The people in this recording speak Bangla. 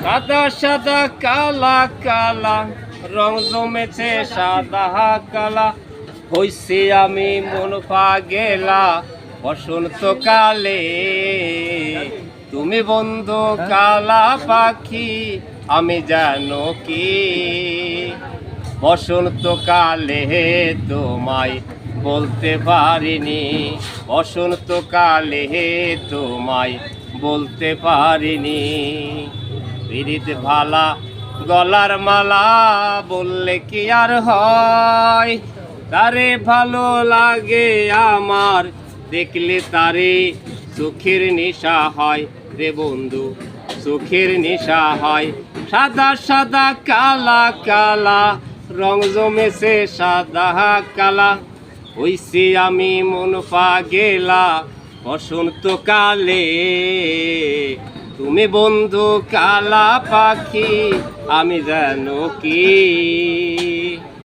সাদা সাদা কালা কালা রং জমেছে সাদা কালা, হইছি আমি মন পাগেলা বসন্তকালে। তুমি বন্ধু কালা পাখি আমি জানো কি, বসন্তকালে তোমায় বলতে পারিনি, বসন্তকালে তোমায় বলতে পারিনি। পিরিত ভালা গলার মালা বললে কি আর হয়, তারে ভালো লাগে আমার দেখলে তারে চোখের নেশা হয় রে বন্ধু, চোখের নেশা হয়। সাদা সাদা কালা কালা রং জমেছে সাদা কালা, হইছি আমি মন পাগেলা বসন্তকালে। তুমি বন্ধু কালা পাখি আমি জানো কি।